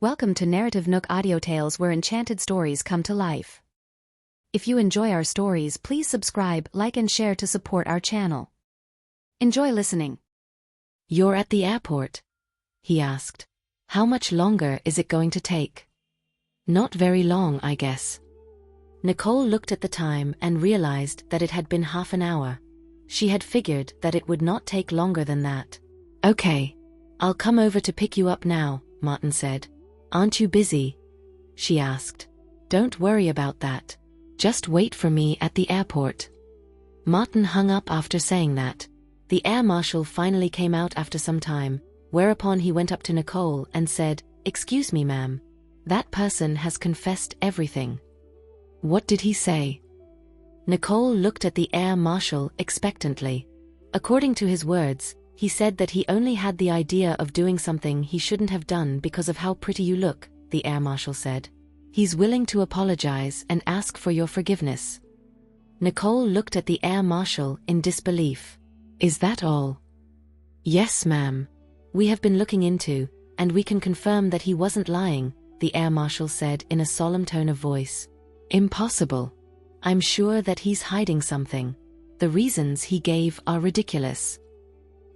Welcome to NarrativeNook audio tales where enchanted stories come to life. If you enjoy our stories, please subscribe, like and share to support our channel. Enjoy listening. "You're at the airport?" he asked. "How much longer is it going to take?" "Not very long, I guess." Nicole looked at the time and realized that it had been half an hour. She had figured that it would not take longer than that. "Okay. I'll come over to pick you up now," Martin said. "Aren't you busy?" she asked. "Don't worry about that. Just wait for me at the airport." Martin hung up after saying that. The air marshal finally came out after some time, whereupon he went up to Nicole and said, "Excuse me, ma'am. That person has confessed everything." "What did he say?" Nicole looked at the air marshal expectantly. According to his words, he said that he only had the idea of doing something he shouldn't have done because of how pretty you look, the air marshal said. He's willing to apologize and ask for your forgiveness. Nicole looked at the air marshal in disbelief. "Is that all?" "Yes, ma'am. We have been looking into, and we can confirm that he wasn't lying," the air marshal said in a solemn tone of voice. "Impossible. I'm sure that he's hiding something. The reasons he gave are ridiculous."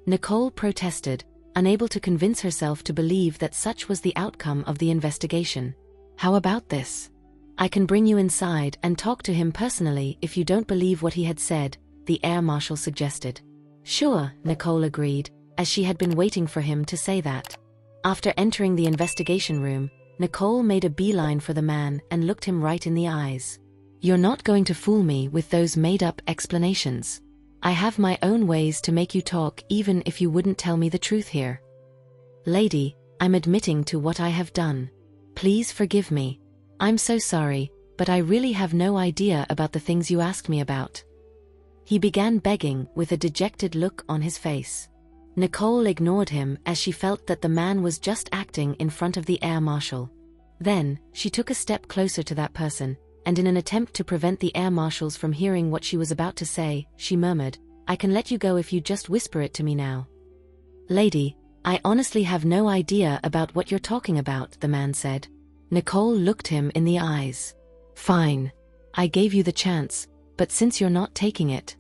Nicole protested, unable to convince herself to believe that such was the outcome of the investigation. "How about this? I can bring you inside and talk to him personally if you don't believe what he had said," the air marshal suggested. "Sure," Nicole agreed, as she had been waiting for him to say that. After entering the investigation room, Nicole made a beeline for the man and looked him right in the eyes. "You're not going to fool me with those made-up explanations. I have my own ways to make you talk even if you wouldn't tell me the truth here. Lady, I'm admitting to what I have done. Please forgive me. I'm so sorry, but I really have no idea about the things you asked me about." He began begging with a dejected look on his face. Nicole ignored him as she felt that the man was just acting in front of the air marshal. Then, she took a step closer to that person, and in an attempt to prevent the air marshals from hearing what she was about to say, she murmured, "I can let you go if you just whisper it to me now." "Lady, I honestly have no idea about what you're talking about," the man said. Nicole looked him in the eyes. "Fine. I gave you the chance, but since you're not taking it."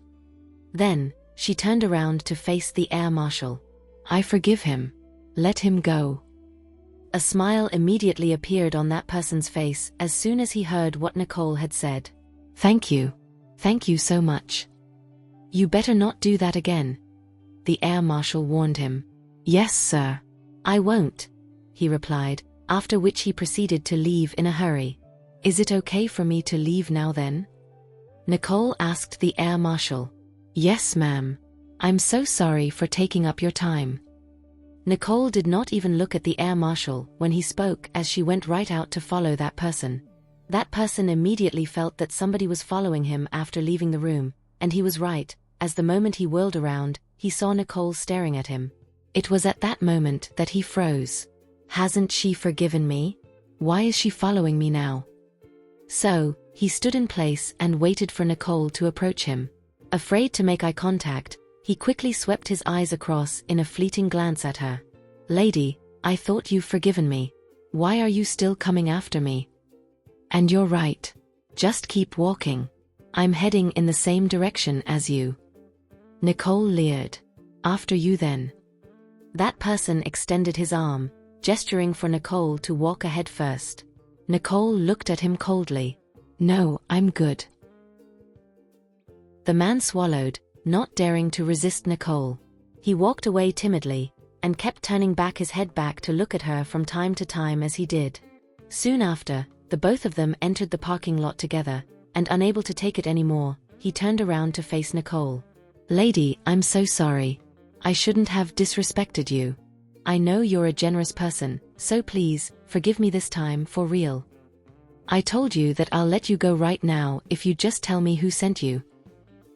Then, she turned around to face the air marshal. "I forgive him. Let him go." A smile immediately appeared on that person's face as soon as he heard what Nicole had said. "Thank you. Thank you so much." "You better not do that again," the air marshal warned him. "Yes, sir. I won't," he replied, after which he proceeded to leave in a hurry. "Is it okay for me to leave now then?" Nicole asked the air marshal. "Yes, ma'am. I'm so sorry for taking up your time." Nicole did not even look at the air marshal when he spoke as she went right out to follow that person. That person immediately felt that somebody was following him after leaving the room, and he was right, as the moment he whirled around, he saw Nicole staring at him. It was at that moment that he froze. Hasn't she forgiven me? Why is she following me now? So, he stood in place and waited for Nicole to approach him. Afraid to make eye contact, he quickly swept his eyes across in a fleeting glance at her. "Lady, I thought you've forgiven me. Why are you still coming after me?" "And you're right. Just keep walking. I'm heading in the same direction as you." Nicole leered. "After you then." That person extended his arm, gesturing for Nicole to walk ahead first. Nicole looked at him coldly. "No, I'm good." The man swallowed, not daring to resist Nicole. He walked away timidly, and kept turning back his head back to look at her from time to time as he did. Soon after, the both of them entered the parking lot together, and unable to take it anymore, he turned around to face Nicole. "Lady, I'm so sorry. I shouldn't have disrespected you. I know you're a generous person, so please, forgive me this time for real. I told you that I'll let you go right now if you just tell me who sent you."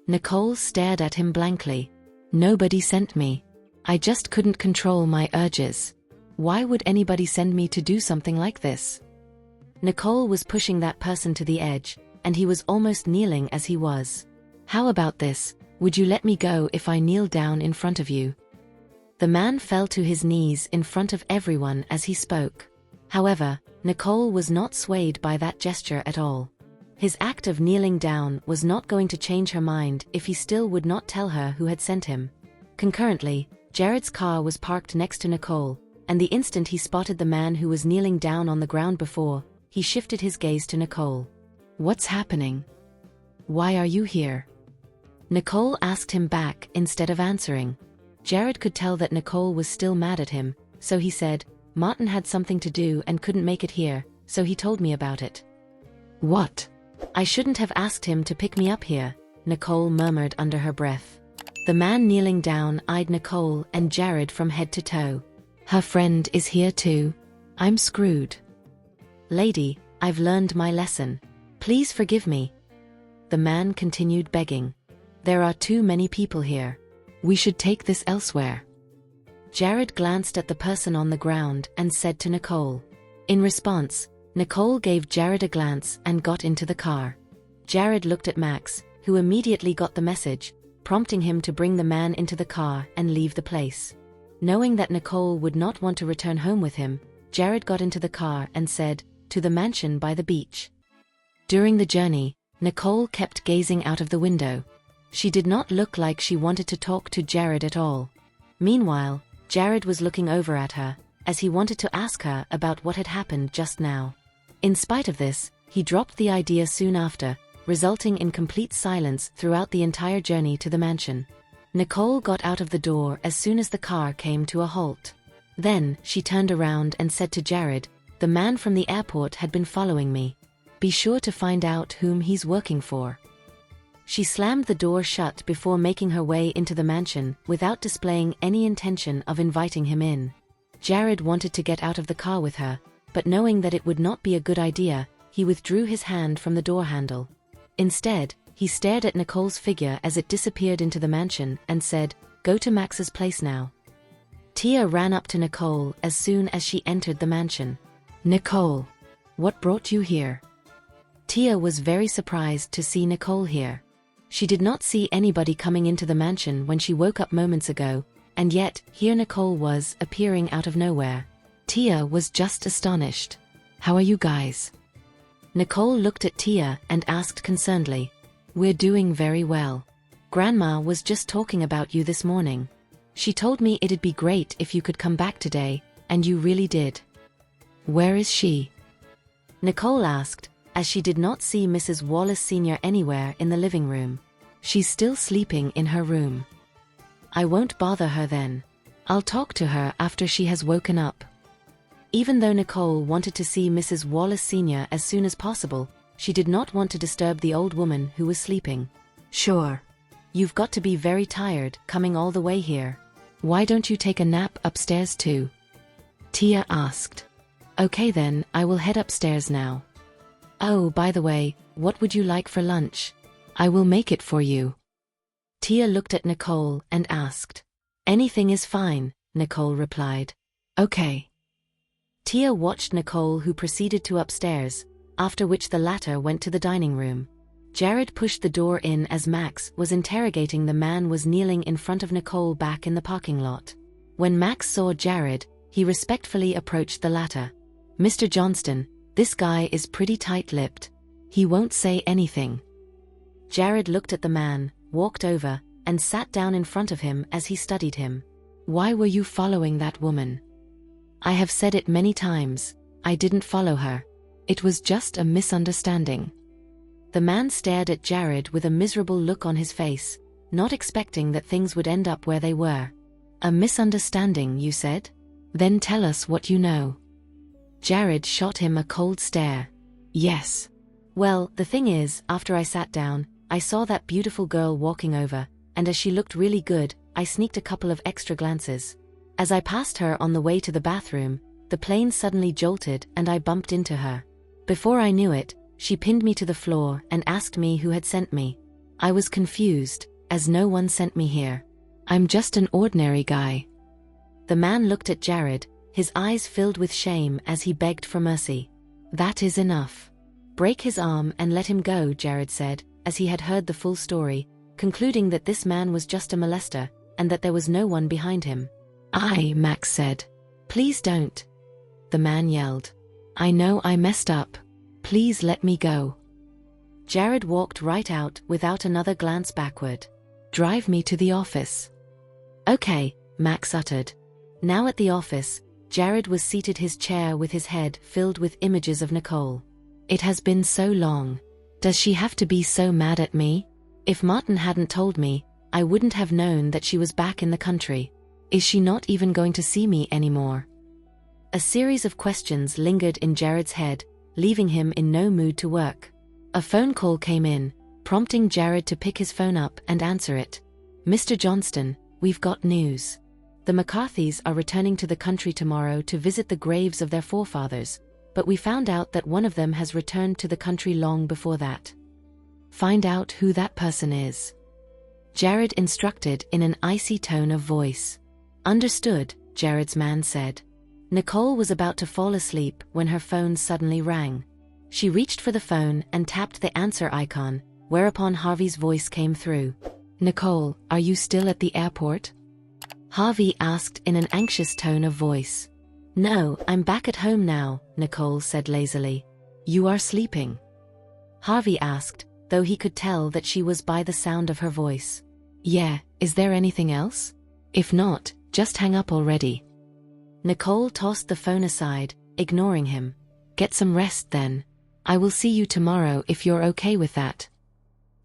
Nicole stared at him blankly. "Nobody sent me. I just couldn't control my urges. Why would anybody send me to do something like this?" Nicole was pushing that person to the edge, and he was almost kneeling as he was. "How about this? Would you let me go if I kneel down in front of you?" The man fell to his knees in front of everyone as he spoke. However, Nicole was not swayed by that gesture at all. His act of kneeling down was not going to change her mind if he still would not tell her who had sent him. Concurrently, Jared's car was parked next to Nicole, and the instant he spotted the man who was kneeling down on the ground before, he shifted his gaze to Nicole. "What's happening? Why are you here?" Nicole asked him back instead of answering. Jared could tell that Nicole was still mad at him, so he said, "Martin had something to do and couldn't make it here, so he told me about it." "What? I shouldn't have asked him to pick me up here," Nicole murmured under her breath. The man kneeling down eyed Nicole and Jared from head to toe. "Her friend is here too. I'm screwed. Lady, I've learned my lesson. Please forgive me." The man continued begging. "There are too many people here. We should take this elsewhere." Jared glanced at the person on the ground and said to Nicole. In response, Nicole gave Jared a glance and got into the car. Jared looked at Max, who immediately got the message, prompting him to bring the man into the car and leave the place. Knowing that Nicole would not want to return home with him, Jared got into the car and said, "To the mansion by the beach." During the journey, Nicole kept gazing out of the window. She did not look like she wanted to talk to Jared at all. Meanwhile, Jared was looking over at her, as he wanted to ask her about what had happened just now. In spite of this, he dropped the idea soon after, resulting in complete silence throughout the entire journey to the mansion. Nicole got out of the door as soon as the car came to a halt. Then, she turned around and said to Jared, "The man from the airport had been following me. Be sure to find out whom he's working for." She slammed the door shut before making her way into the mansion without displaying any intention of inviting him in. Jared wanted to get out of the car with her, but knowing that it would not be a good idea, he withdrew his hand from the door handle. Instead, he stared at Nicole's figure as it disappeared into the mansion and said, "Go to Max's place now." Tia ran up to Nicole as soon as she entered the mansion. "Nicole, what brought you here?" Tia was very surprised to see Nicole here. She did not see anybody coming into the mansion when she woke up moments ago, and yet, here Nicole was, appearing out of nowhere. Tia was just astonished. "How are you guys?" Nicole looked at Tia and asked concernedly. "We're doing very well. Grandma was just talking about you this morning. She told me it'd be great if you could come back today, and you really did." "Where is she?" Nicole asked, as she did not see Mrs. Wallace Sr. anywhere in the living room. "She's still sleeping in her room." "I won't bother her then. I'll talk to her after she has woken up." Even though Nicole wanted to see Mrs. Wallace Sr. as soon as possible, she did not want to disturb the old woman who was sleeping. "Sure. You've got to be very tired coming all the way here. Why don't you take a nap upstairs too?" Tia asked. "Okay then, I will head upstairs now. Oh, by the way, what would you like for lunch? I will make it for you." Tia looked at Nicole and asked. "Anything is fine," Nicole replied. "Okay." Tia watched Nicole, who proceeded to upstairs, after which the latter went to the dining room. Jared pushed the door in as Max was interrogating the man was kneeling in front of Nicole back in the parking lot. When Max saw Jared, he respectfully approached the latter. "Mr. Johnston, this guy is pretty tight-lipped. He won't say anything." Jared looked at the man, walked over, and sat down in front of him as he studied him. "Why were you following that woman?" "I have said it many times. I didn't follow her. It was just a misunderstanding." The man stared at Jared with a miserable look on his face, not expecting that things would end up where they were. "A misunderstanding, you said? Then tell us what you know." Jared shot him a cold stare. "Yes. Well, the thing is, after I sat down, I saw that beautiful girl walking over, and as she looked really good, I sneaked a couple of extra glances. As I passed her on the way to the bathroom, the plane suddenly jolted and I bumped into her. Before I knew it, she pinned me to the floor and asked me who had sent me. I was confused, as no one sent me here. I'm just an ordinary guy." The man looked at Jared, his eyes filled with shame as he begged for mercy. "That is enough. Break his arm and let him go," Jared said, as he had heard the full story, concluding that this man was just a molester, and that there was no one behind him. "Max said. "Please don't," the man yelled. I know I messed up. Please let me go. Jared walked right out without another glance backward. Drive me to the office. Okay, Max uttered. Now at the office, Jared was seated his chair with his head filled with images of Nicole. It has been so long. Does she have to be so mad at me? If Martin hadn't told me, I wouldn't have known that she was back in the country. Is she not even going to see me anymore? A series of questions lingered in Jared's head, leaving him in no mood to work. A phone call came in, prompting Jared to pick his phone up and answer it. Mr. Johnston, we've got news. The McCarthys are returning to the country tomorrow to visit the graves of their forefathers, but we found out that one of them has returned to the country long before that. Find out who that person is. Jared instructed in an icy tone of voice. Understood, Jared's man said. Nicole was about to fall asleep when her phone suddenly rang. She reached for the phone and tapped the answer icon, whereupon Harvey's voice came through. Nicole, are you still at the airport? Harvey asked in an anxious tone of voice. No, I'm back at home now, Nicole said lazily. You are sleeping? Harvey asked, though he could tell that she was by the sound of her voice. Yeah, is there anything else? If not, just hang up already. Nicole tossed the phone aside, ignoring him. Get some rest then. I will see you tomorrow if you're okay with that.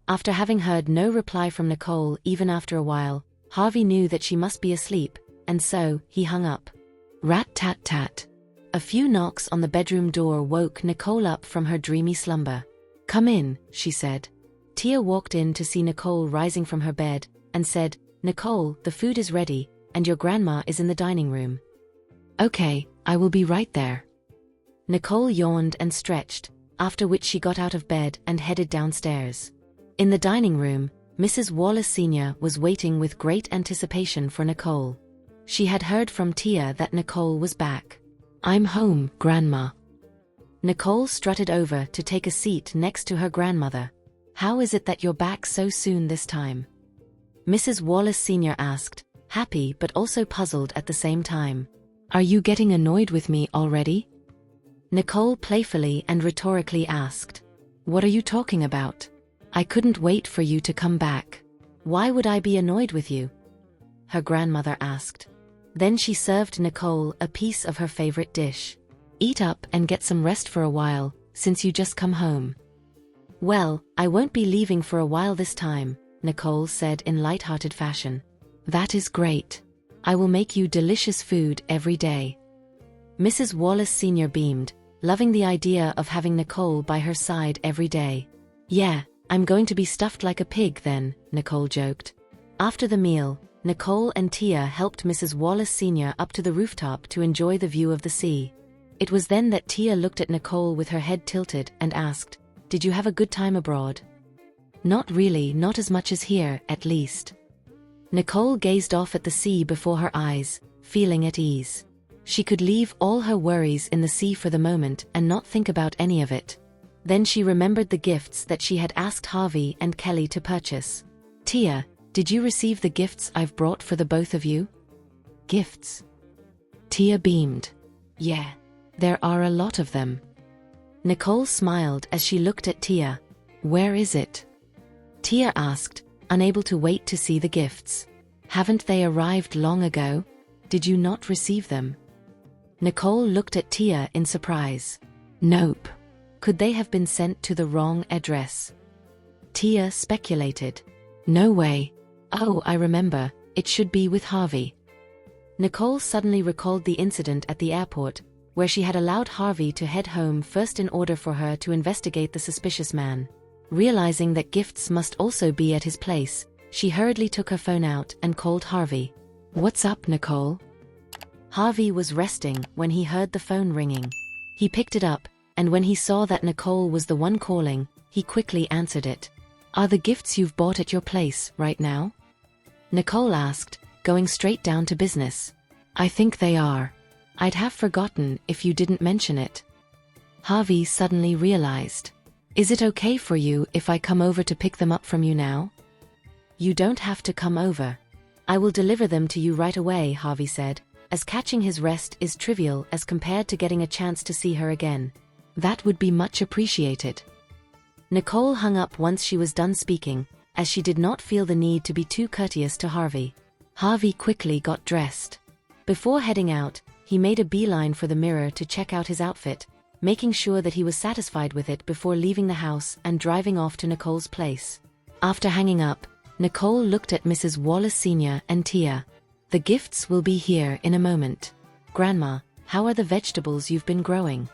After having heard no reply from Nicole even after a while, Harvey knew that she must be asleep, and so he hung up. Rat-tat-tat. A few knocks on the bedroom door woke Nicole up from her dreamy slumber. Come in, she said. Tia walked in to see Nicole rising from her bed, and said, Nicole, the food is ready, and your grandma is in the dining room. Okay, I will be right there. Nicole yawned and stretched, after which she got out of bed and headed downstairs. In the dining room, Mrs. Wallace Sr. was waiting with great anticipation for Nicole. She had heard from Tia that Nicole was back. I'm home, Grandma. Nicole strutted over to take a seat next to her grandmother. How is it that you're back so soon this time? Mrs. Wallace Sr. asked, happy but also puzzled at the same time. Are you getting annoyed with me already? Nicole playfully and rhetorically asked. What are you talking about? I couldn't wait for you to come back. Why would I be annoyed with you? Her grandmother asked. Then she served Nicole a piece of her favorite dish. Eat up and get some rest for a while, since you just come home. Well, I won't be leaving for a while this time, Nicole said in light-hearted fashion. That is great. I will make you delicious food every day. Mrs. Wallace Sr. beamed, loving the idea of having Nicole by her side every day. Yeah, I'm going to be stuffed like a pig then, Nicole joked. After the meal, Nicole and Tia helped Mrs. Wallace Sr. up to the rooftop to enjoy the view of the sea. It was then that Tia looked at Nicole with her head tilted and asked, Did you have a good time abroad? Not really, not as much as here, at least. Nicole gazed off at the sea before her eyes, feeling at ease. She could leave all her worries in the sea for the moment and not think about any of it. Then she remembered the gifts that she had asked Harvey and Kelly to purchase. Tia, did you receive the gifts I've brought for the both of you? Gifts? Tia beamed. Yeah, there are a lot of them. Nicole smiled as she looked at Tia. Where is it? Tia asked, unable to wait to see the gifts. Haven't they arrived long ago? Did you not receive them? Nicole looked at Tia in surprise. Nope. Could they have been sent to the wrong address? Tia speculated. No way. Oh, I remember, it should be with Harvey. Nicole suddenly recalled the incident at the airport, where she had allowed Harvey to head home first in order for her to investigate the suspicious man. Realizing that gifts must also be at his place, she hurriedly took her phone out and called Harvey. What's up, Nicole? Harvey was resting when he heard the phone ringing. He picked it up, and when he saw that Nicole was the one calling, he quickly answered it. Are the gifts you've bought at your place right now? Nicole asked, going straight down to business. I think they are. I'd have forgotten if you didn't mention it. Harvey suddenly realized. Is it okay for you if I come over to pick them up from you now? You don't have to come over. I will deliver them to you right away, Harvey said, as catching his rest is trivial as compared to getting a chance to see her again. That would be much appreciated. Nicole hung up once she was done speaking, as she did not feel the need to be too courteous to Harvey. Harvey quickly got dressed. Before heading out, he made a beeline for the mirror to check out his outfit, making sure that he was satisfied with it before leaving the house and driving off to Nicole's place. After hanging up, Nicole looked at Mrs. Wallace Sr. and Tia. "The gifts will be here in a moment. Grandma, how are the vegetables you've been growing?"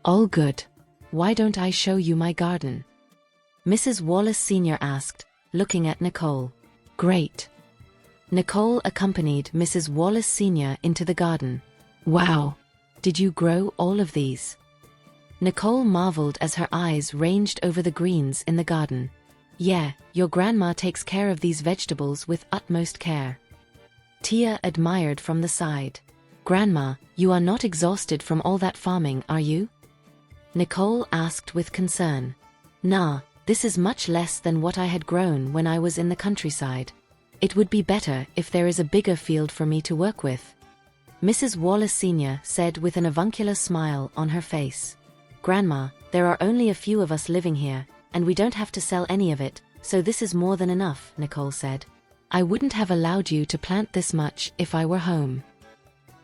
"All good. Why don't I show you my garden?" Mrs. Wallace Sr. asked, looking at Nicole. "Great." Nicole accompanied Mrs. Wallace Sr. into the garden. "Wow! Did you grow all of these?" Nicole marveled as her eyes ranged over the greens in the garden. "Yeah, your grandma takes care of these vegetables with utmost care." Tia admired from the side. "Grandma, you are not exhausted from all that farming, are you?" Nicole asked with concern. "Nah, this is much less than what I had grown when I was in the countryside. It would be better if there is a bigger field for me to work with," Mrs. Wallace Sr. said with an avuncular smile on her face. "Grandma, there are only a few of us living here, and we don't have to sell any of it, so this is more than enough," Nicole said. "I wouldn't have allowed you to plant this much if I were home."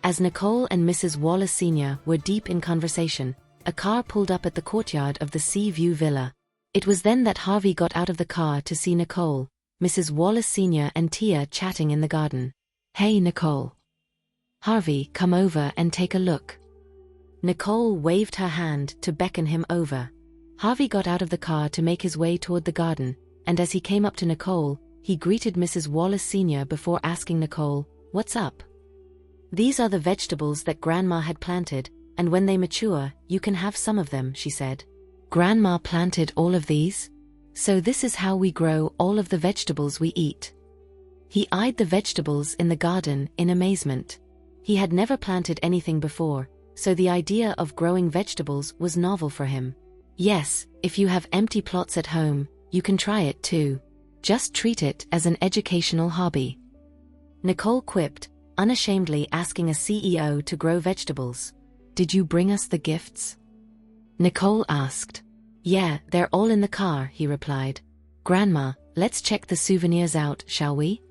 As Nicole and Mrs. Wallace Sr. were deep in conversation, a car pulled up at the courtyard of the Sea View Villa. It was then that Harvey got out of the car to see Nicole, Mrs. Wallace Sr. and Tia chatting in the garden. "Hey, Nicole. Harvey, come over and take a look." Nicole waved her hand to beckon him over. Harvey got out of the car to make his way toward the garden, and as he came up to Nicole, he greeted Mrs. Wallace Sr. before asking Nicole, "What's up?" "These are the vegetables that Grandma had planted, and when they mature, you can have some of them," she said. "Grandma planted all of these? So this is how we grow all of the vegetables we eat." He eyed the vegetables in the garden in amazement. He had never planted anything before, so the idea of growing vegetables was novel for him. "Yes, if you have empty plots at home, you can try it too. Just treat it as an educational hobby," Nicole quipped, unashamedly asking a CEO to grow vegetables. "Did you bring us the gifts?" Nicole asked. "Yeah, they're all in the car," he replied. "Grandma, let's check the souvenirs out, shall we?"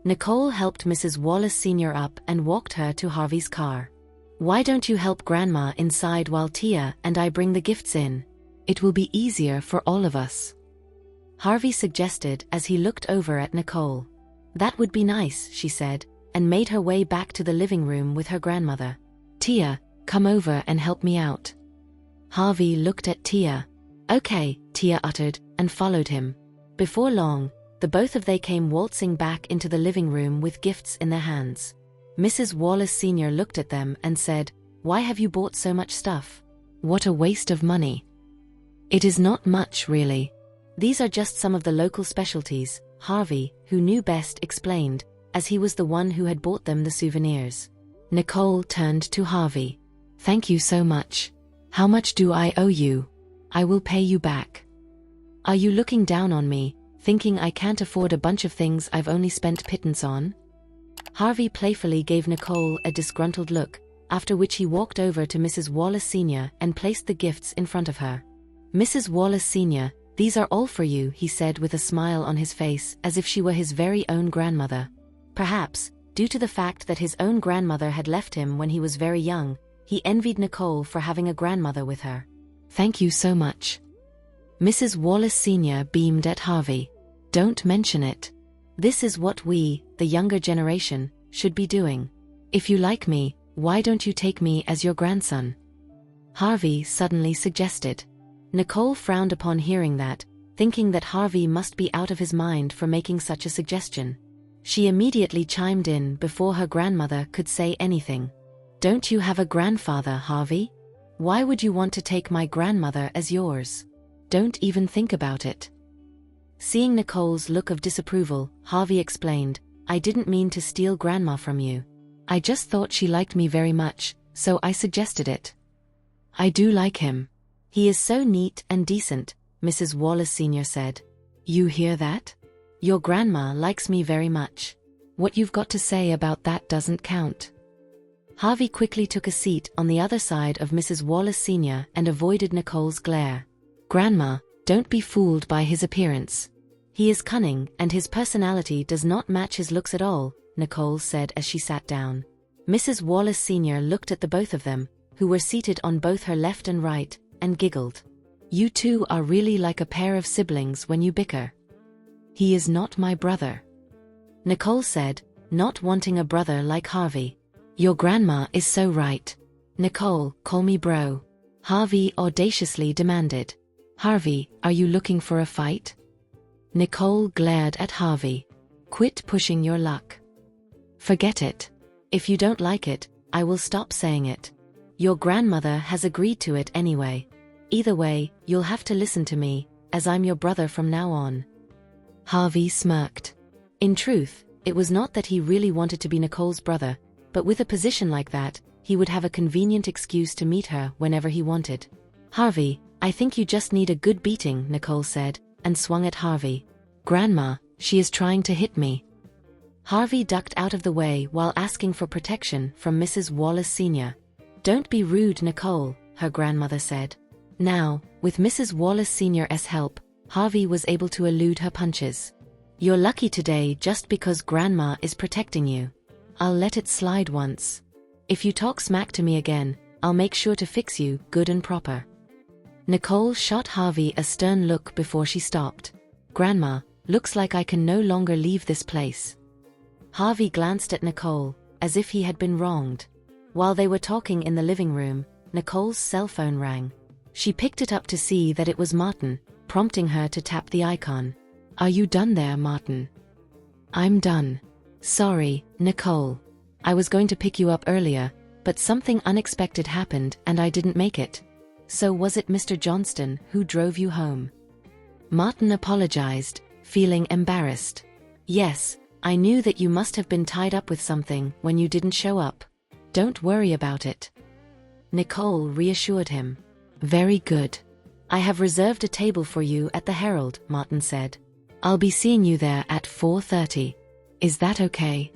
Nicole helped Mrs. Wallace Sr. up and walked her to Harvey's car. "Why don't you help Grandma inside while Tia and I bring the gifts in? It will be easier for all of us," Harvey suggested as he looked over at Nicole. "That would be nice," she said, and made her way back to the living room with her grandmother. "Tia, come over and help me out." Harvey looked at Tia. "Okay," Tia uttered, and followed him. Before long, the both of they came waltzing back into the living room with gifts in their hands. Mrs. Wallace Sr. looked at them and said, "Why have you bought so much stuff? What a waste of money." "It is not much, really. These are just some of the local specialties," Harvey, who knew best, explained, as he was the one who had bought them the souvenirs. Nicole turned to Harvey. "Thank you so much. How much do I owe you? I will pay you back." "Are you looking down on me, thinking I can't afford a bunch of things I've only spent pittance on?" Harvey playfully gave Nicole a disgruntled look, after which he walked over to Mrs. Wallace Sr. and placed the gifts in front of her. "Mrs. Wallace Sr., these are all for you," he said with a smile on his face as if she were his very own grandmother. Perhaps, due to the fact that his own grandmother had left him when he was very young, he envied Nicole for having a grandmother with her. "Thank you so much." Mrs. Wallace Sr. beamed at Harvey. "Don't mention it. This is what we, the younger generation, should be doing. If you like me, why don't you take me as your grandson?" Harvey suddenly suggested. Nicole frowned upon hearing that, thinking that Harvey must be out of his mind for making such a suggestion. She immediately chimed in before her grandmother could say anything. "Don't you have a grandfather, Harvey? Why would you want to take my grandmother as yours? Don't even think about it." Seeing Nicole's look of disapproval, Harvey explained, "I didn't mean to steal Grandma from you. I just thought she liked me very much, so I suggested it." "I do like him. He is so neat and decent," Mrs. Wallace Sr. said. "You hear that? Your grandma likes me very much. What you've got to say about that doesn't count." Harvey quickly took a seat on the other side of Mrs. Wallace Sr. and avoided Nicole's glare. "Grandma, don't be fooled by his appearance. He is cunning and his personality does not match his looks at all," Nicole said as she sat down. Mrs. Wallace Sr. looked at the both of them, who were seated on both her left and right, and giggled. "You two are really like a pair of siblings when you bicker." "He is not my brother," Nicole said, not wanting a brother like Harvey. "Your grandma is so right. Nicole, call me bro," Harvey audaciously demanded. "Harvey, are you looking for a fight?" Nicole glared at Harvey. "Quit pushing your luck. Forget it. If you don't like it, I will stop saying it. Your grandmother has agreed to it anyway. Either way, you'll have to listen to me, as I'm your brother from now on." Harvey smirked. In truth, it was not that he really wanted to be Nicole's brother, but with a position like that, he would have a convenient excuse to meet her whenever he wanted. "Harvey, I think you just need a good beating," Nicole said, and swung at Harvey. "Grandma, she is trying to hit me." Harvey ducked out of the way while asking for protection from Mrs. Wallace Sr. "Don't be rude, Nicole," her grandmother said. Now, with Mrs. Wallace Sr.'s help, Harvey was able to elude her punches. "You're lucky today just because Grandma is protecting you. I'll let it slide once. If you talk smack to me again, I'll make sure to fix you good and proper." Nicole shot Harvey a stern look before she stopped. "Grandma, looks like I can no longer leave this place." Harvey glanced at Nicole, as if he had been wronged. While they were talking in the living room, Nicole's cell phone rang. She picked it up to see that it was Martin, prompting her to tap the icon. "Are you done there, Martin?" "I'm done. Sorry, Nicole. I was going to pick you up earlier, but something unexpected happened and I didn't make it." "So was it Mr. Johnston who drove you home?" Martin apologized, feeling embarrassed. "Yes, I knew that you must have been tied up with something when you didn't show up. Don't worry about it." Nicole reassured him. "Very good. I have reserved a table for you at the Herald," Martin said. "I'll be seeing you there at 4:30. Is that okay?"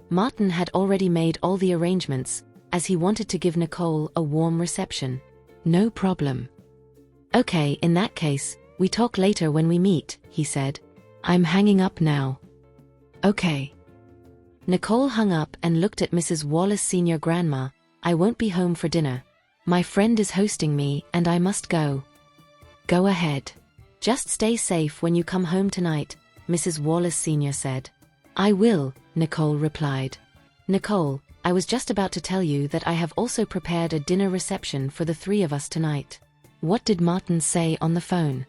Martin had already made all the arrangements, as he wanted to give Nicole a warm reception. "No problem." "Okay, in that case, we talk later when we meet," he said. "I'm hanging up now." "Okay." Nicole hung up and looked at Mrs. Wallace Sr. "Grandma, I won't be home for dinner. My friend is hosting me and I must go." "Go ahead. Just stay safe when you come home tonight," Mrs. Wallace Sr. said. "I will," Nicole replied. "Nicole, I was just about to tell you that I have also prepared a dinner reception for the three of us tonight." "What did Martin say on the phone?"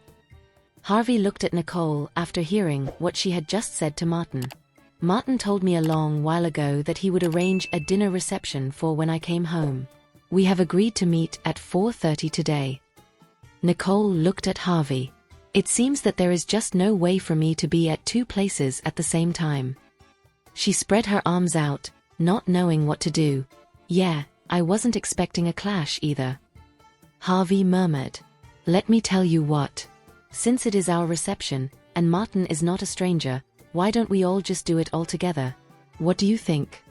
Harvey looked at Nicole after hearing what she had just said to Martin. "Martin told me a long while ago that he would arrange a dinner reception for when I came home. We have agreed to meet at 4:30 today." Nicole looked at Harvey. "It seems that there is just no way for me to be at two places at the same time." She spread her arms out, not knowing what to do. "Yeah, I wasn't expecting a clash either." Harvey murmured. "Let me tell you what. Since it is our reception, and Martin is not a stranger, why don't we all just do it all together? What do you think?"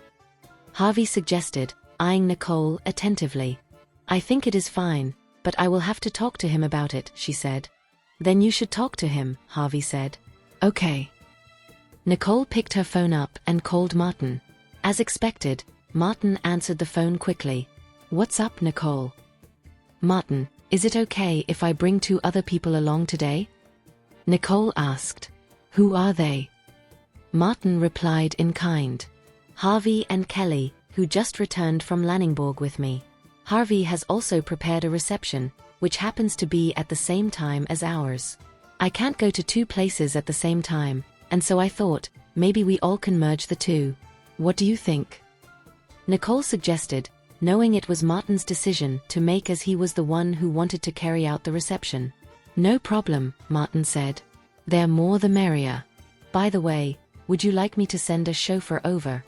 Harvey suggested, eyeing Nicole attentively. "I think it is fine, but I will have to talk to him about it," she said. "Then you should talk to him," Harvey said. "Okay." Nicole picked her phone up and called Martin. As expected, Martin answered the phone quickly. "What's up, Nicole?" "Martin, is it okay if I bring two other people along today?" Nicole asked. "Who are they?" Martin replied in kind. "Harvey and Kelly, who just returned from Lanningborg with me. Harvey has also prepared a reception, which happens to be at the same time as ours. I can't go to two places at the same time, and so I thought, maybe we all can merge the two. What do you think?" Nicole suggested, knowing it was Martin's decision to make as he was the one who wanted to carry out the reception. "No problem," Martin said. "The more the merrier. By the way, would you like me to send a chauffeur over?"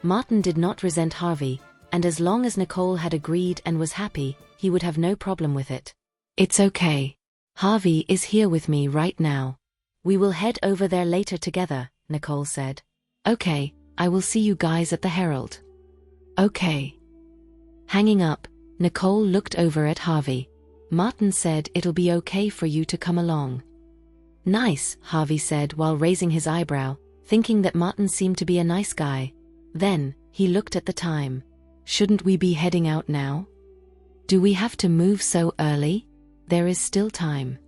Martin did not resent Harvey, and as long as Nicole had agreed and was happy, he would have no problem with it. "It's okay. Harvey is here with me right now. We will head over there later together," Nicole said. "Okay, I will see you guys at the Herald." Okay. Hanging up, Nicole looked over at Harvey. Martin said it'll be okay for you to come along. Nice, Harvey said while raising his eyebrow, thinking that Martin seemed to be a nice guy. Then, he looked at the time. Shouldn't we be heading out now? Do we have to move so early? There is still time.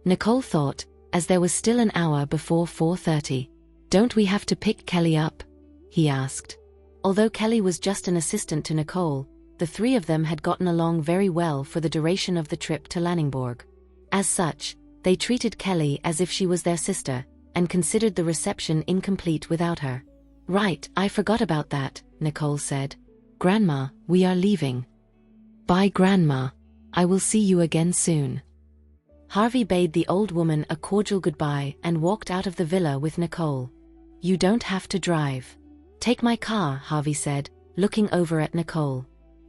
Nicole thought, as there was still an hour before 4:30. Don't we have to pick Kelly up? He asked. Although Kelly was just an assistant to Nicole, the three of them had gotten along very well for the duration of the trip to Lanningborg. As such, they treated Kelly as if she was their sister, and considered the reception incomplete without her. Right, I forgot about that, Nicole said. Grandma, we are leaving. Bye, Grandma. I will see you again soon. Harvey bade the old woman a cordial goodbye and walked out of the villa with Nicole. You don't have to drive. Take my car, Harvey said, looking over at Nicole.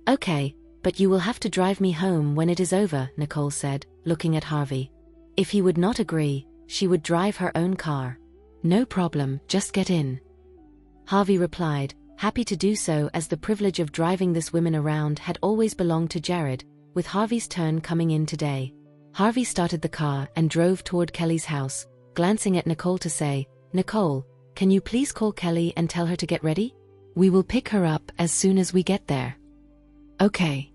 Okay, but you will have to drive me home when it is over, Nicole said, looking at Harvey. If he would not agree, she would drive her own car. No problem, just get in. Harvey replied, happy to do so as the privilege of driving this woman around had always belonged to Jared, with Harvey's turn coming in today. Harvey started the car and drove toward Kelly's house, glancing at Nicole to say, Nicole, can you please call Kelly and tell her to get ready? We will pick her up as soon as we get there. Okay.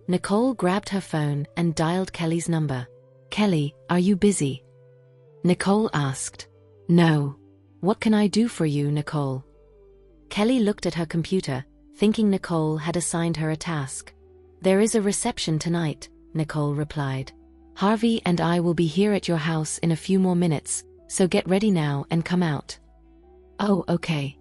Nicole grabbed her phone and dialed Kelly's number. Kelly, are you busy? Nicole asked. No. What can I do for you, Nicole? Kelly looked at her computer, thinking Nicole had assigned her a task. There is a reception tonight, Nicole replied. Harvey and I will be here at your house in a few more minutes, so get ready now and come out. Oh, okay.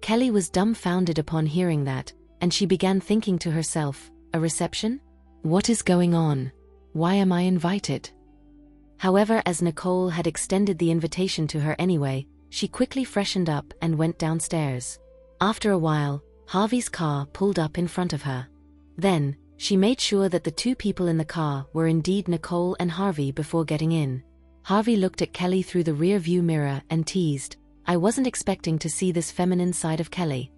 Kelly was dumbfounded upon hearing that, and she began thinking to herself, a reception? What is going on? Why am I invited? However, as Nicole had extended the invitation to her anyway, she quickly freshened up and went downstairs. After a while, Harvey's car pulled up in front of her. Then, she made sure that the two people in the car were indeed Nicole and Harvey before getting in. Harvey looked at Kelly through the rear-view mirror and teased, I wasn't expecting to see this feminine side of Kelly.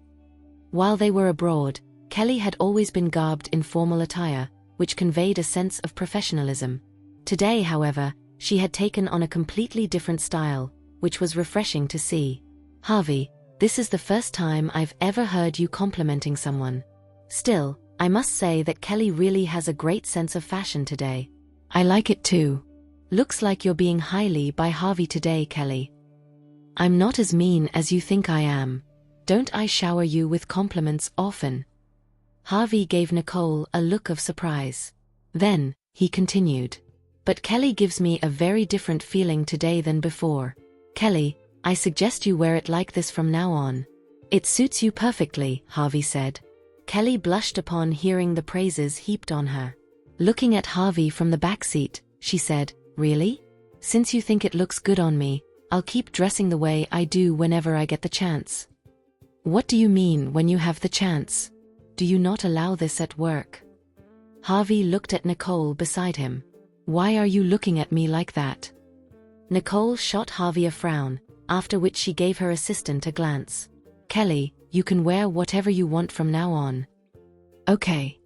While they were abroad, Kelly had always been garbed in formal attire, which conveyed a sense of professionalism. Today, however, she had taken on a completely different style, which was refreshing to see. Harvey, this is the first time I've ever heard you complimenting someone. Still, I must say that Kelly really has a great sense of fashion today. I like it too. Looks like you're being highly by Harvey today, Kelly. I'm not as mean as you think I am. Don't I shower you with compliments often? Harvey gave Nicole a look of surprise. Then, he continued. But Kelly gives me a very different feeling today than before. Kelly, I suggest you wear it like this from now on. It suits you perfectly, Harvey said. Kelly blushed upon hearing the praises heaped on her. Looking at Harvey from the back seat, she said, Really? Since you think it looks good on me, I'll keep dressing the way I do whenever I get the chance. What do you mean when you have the chance? Do you not allow this at work? Harvey looked at Nicole beside him. Why are you looking at me like that? Nicole shot Harvey a frown, after which she gave her assistant a glance. Kelly, you can wear whatever you want from now on. Okay.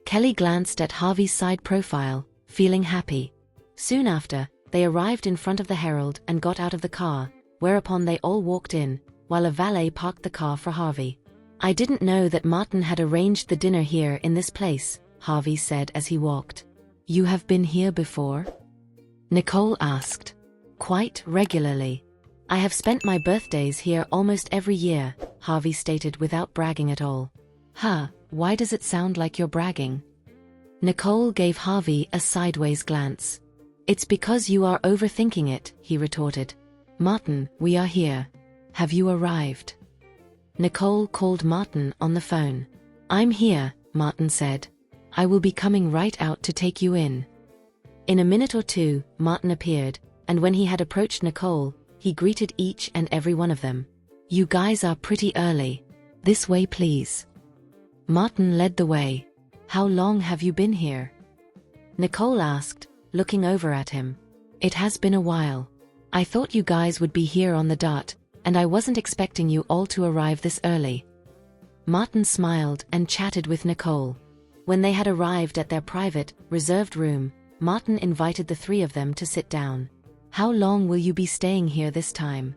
Kelly glanced at Harvey's side profile, feeling happy. Soon after, they arrived in front of the Herald and got out of the car, whereupon they all walked in, while a valet parked the car for Harvey. I didn't know that Martin had arranged the dinner here in this place, Harvey said as he walked. You have been here before? Nicole asked. Quite regularly. I have spent my birthdays here almost every year, Harvey stated without bragging at all. Why does it sound like you're bragging? Nicole gave Harvey a sideways glance. It's because you are overthinking it, he retorted. Martin, we are here. Have you arrived? Nicole called Martin on the phone. I'm here, Martin said. I will be coming right out to take you in. In a minute or two, Martin appeared, and when he had approached Nicole, he greeted each and every one of them. You guys are pretty early. This way, please. Martin led the way. How long have you been here? Nicole asked, looking over at him. It has been a while. I thought you guys would be here on the dot, and I wasn't expecting you all to arrive this early. Martin smiled and chatted with Nicole. When they had arrived at their private, reserved room, Martin invited the three of them to sit down. "How long will you be staying here this time?"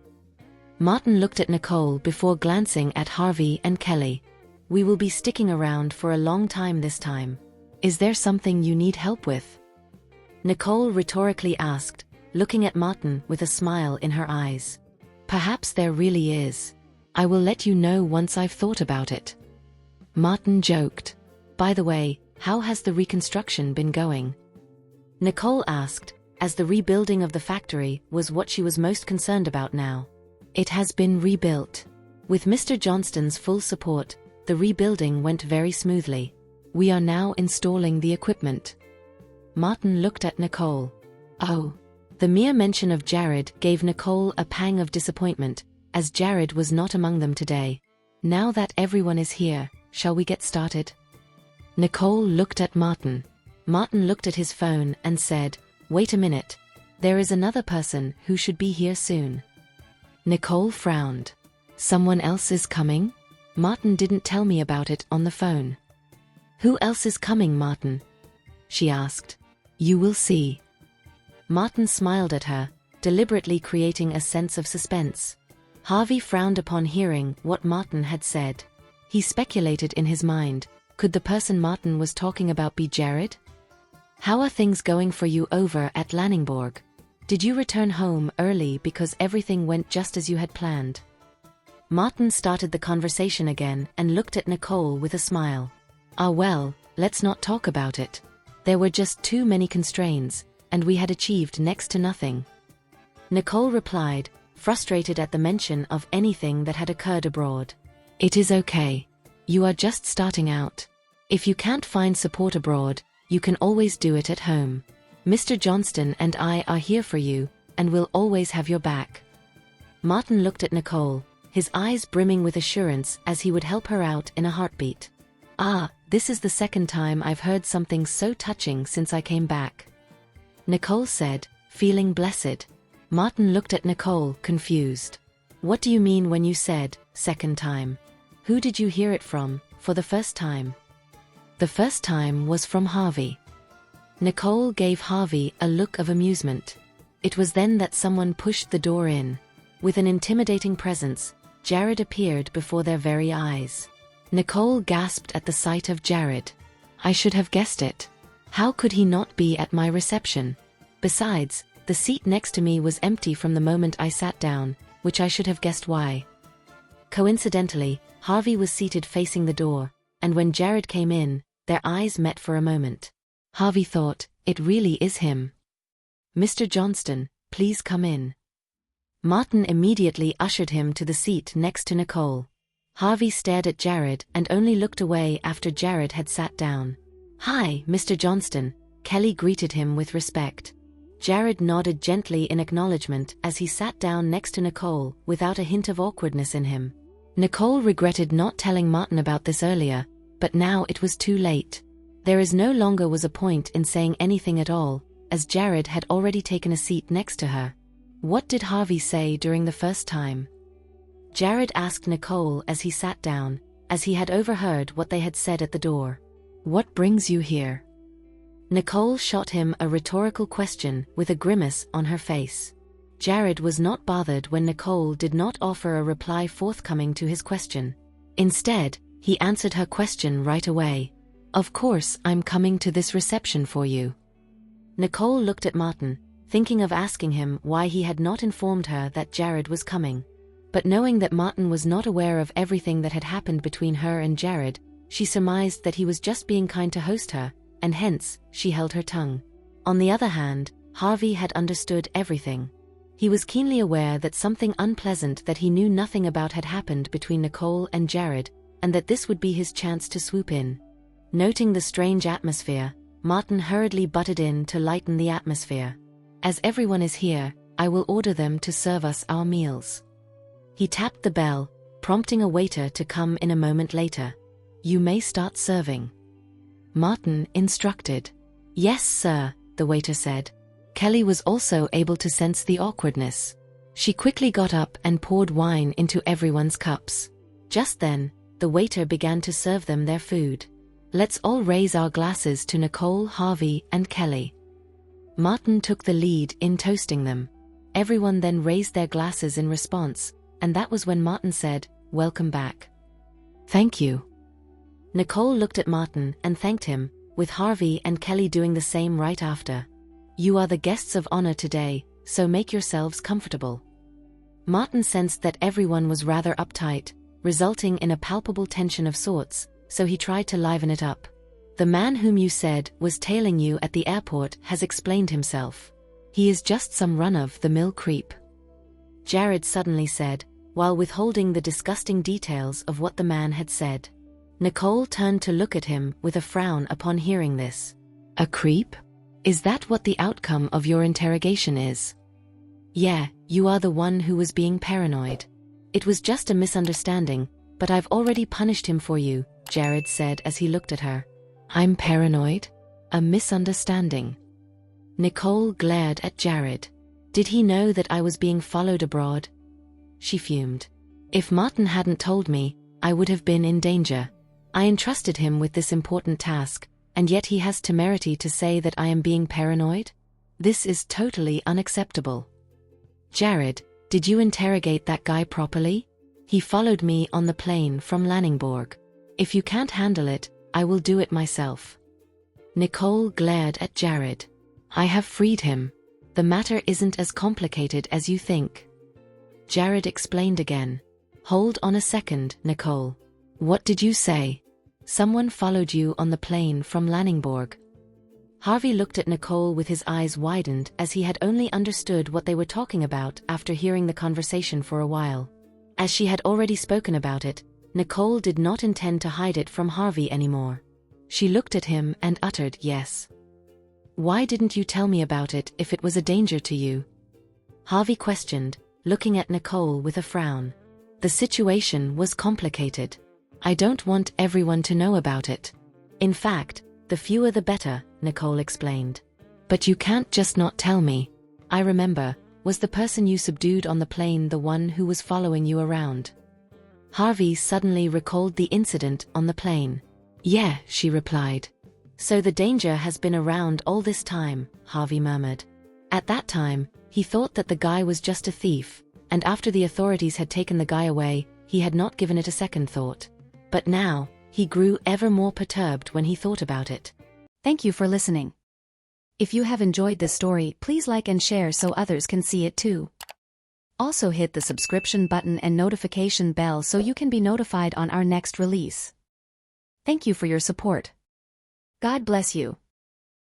Martin looked at Nicole before glancing at Harvey and Kelly. "We will be sticking around for a long time this time. Is there something you need help with?" Nicole rhetorically asked, looking at Martin with a smile in her eyes. "Perhaps there really is. I will let you know once I've thought about it." Martin joked. "By the way, how has the reconstruction been going?" Nicole asked, as the rebuilding of the factory was what she was most concerned about now. "It has been rebuilt. With Mr. Johnston's full support, the rebuilding went very smoothly. We are now installing the equipment." Martin looked at Nicole. Oh. The mere mention of Jared gave Nicole a pang of disappointment, as Jared was not among them today. "Now that everyone is here, shall we get started?" Nicole looked at Martin. Martin looked at his phone and said, "Wait a minute. There is another person who should be here soon." Nicole frowned. "Someone else is coming? Martin didn't tell me about it on the phone." "Who else is coming, Martin?" she asked. "You will see." Martin smiled at her, deliberately creating a sense of suspense. Harvey frowned upon hearing what Martin had said. He speculated in his mind, could the person Martin was talking about be Jared? "How are things going for you over at Lanningborg? Did you return home early because everything went just as you had planned?" Martin started the conversation again and looked at Nicole with a smile. "Ah well, let's not talk about it. There were just too many constraints, and we had achieved next to nothing." Nicole replied, frustrated at the mention of anything that had occurred abroad. "It is okay. You are just starting out. If you can't find support abroad, you can always do it at home. Mr. Johnston and I are here for you, and will always have your back." Martin looked at Nicole, his eyes brimming with assurance as he would help her out in a heartbeat. "Ah, this is the second time I've heard something so touching since I came back," Nicole said, feeling blessed. Martin looked at Nicole, confused. "What do you mean when you said, second time? Who did you hear it from, for the first time?" "The first time was from Harvey." Nicole gave Harvey a look of amusement. It was then that someone pushed the door in. With an intimidating presence, Jared appeared before their very eyes. Nicole gasped at the sight of Jared. "I should have guessed it. How could he not be at my reception? Besides, the seat next to me was empty from the moment I sat down, which I should have guessed why." Coincidentally, Harvey was seated facing the door, and when Jared came in, their eyes met for a moment. Harvey thought, "It really is him. Mr. Johnston, please come in." Martin immediately ushered him to the seat next to Nicole. Harvey stared at Jared and only looked away after Jared had sat down. "Hi, Mr. Johnston," Kelly greeted him with respect. Jared nodded gently in acknowledgement as he sat down next to Nicole without a hint of awkwardness in him. Nicole regretted not telling Martin about this earlier, but now it was too late. There no longer was a point in saying anything at all, as Jared had already taken a seat next to her. What did Harvey say during the first time? Jared asked Nicole as he sat down, as he had overheard what they had said at the door. "What brings you here?" Nicole shot him a rhetorical question with a grimace on her face. Jared was not bothered when Nicole did not offer a reply forthcoming to his question. Instead, he answered her question right away. "Of course I'm coming to this reception for you." Nicole looked at Martin, thinking of asking him why he had not informed her that Jared was coming. But knowing that Martin was not aware of everything that had happened between her and Jared, she surmised that he was just being kind to host her, and hence, she held her tongue. On the other hand, Harvey had understood everything. He was keenly aware that something unpleasant that he knew nothing about had happened between Nicole and Jared, and that this would be his chance to swoop in. Noting the strange atmosphere, Martin hurriedly butted in to lighten the atmosphere. "As everyone is here, I will order them to serve us our meals." He tapped the bell, prompting a waiter to come in a moment later. "You may start serving," Martin instructed. "Yes, sir," the waiter said. Kelly was also able to sense the awkwardness. She quickly got up and poured wine into everyone's cups. Just then, the waiter began to serve them their food. "Let's all raise our glasses to Nicole, Harvey, and Kelly." Martin took the lead in toasting them. Everyone then raised their glasses in response, and that was when Martin said, "Welcome back." "Thank you." Nicole looked at Martin and thanked him, with Harvey and Kelly doing the same right after. "You are the guests of honor today, so make yourselves comfortable." Martin sensed that everyone was rather uptight, resulting in a palpable tension of sorts, so he tried to liven it up. "The man whom you said was tailing you at the airport has explained himself. He is just some run-of-the-mill creep," Jared suddenly said, while withholding the disgusting details of what the man had said. Nicole turned to look at him with a frown upon hearing this. "A creep? Is that what the outcome of your interrogation is?" "Yeah, you are the one who was being paranoid. It was just a misunderstanding, but I've already punished him for you," Jared said as he looked at her. "I'm paranoid? A misunderstanding?" Nicole glared at Jared. Did he know that I was being followed abroad? She fumed. "If Martin hadn't told me, I would have been in danger. I entrusted him with this important task, and yet he has temerity to say that I am being paranoid? This is totally unacceptable." "Jared, did you interrogate that guy properly? He followed me on the plane from Lanningborg. If you can't handle it, I will do it myself." Nicole glared at Jared. "I have freed him. The matter isn't as complicated as you think." Jared explained again. "Hold on a second, Nicole. What did you say? Someone followed you on the plane from Lanningborg?" Harvey looked at Nicole with his eyes widened as he had only understood what they were talking about after hearing the conversation for a while. As she had already spoken about it, Nicole did not intend to hide it from Harvey anymore. She looked at him and uttered, "Yes." "Why didn't you tell me about it if it was a danger to you?" Harvey questioned, looking at Nicole with a frown. "The situation was complicated. I don't want everyone to know about it. In fact, the fewer the better," Nicole explained. "But you can't just not tell me. I remember, was the person you subdued on the plane the one who was following you around?" Harvey suddenly recalled the incident on the plane. "Yeah," she replied. "So the danger has been around all this time," Harvey murmured. At that time, he thought that the guy was just a thief, and after the authorities had taken the guy away, he had not given it a second thought. But now, he grew ever more perturbed when he thought about it. Thank you for listening. If you have enjoyed this story, please like and share so others can see it too. Also hit the subscription button and notification bell so you can be notified on our next release. Thank you for your support. God bless you.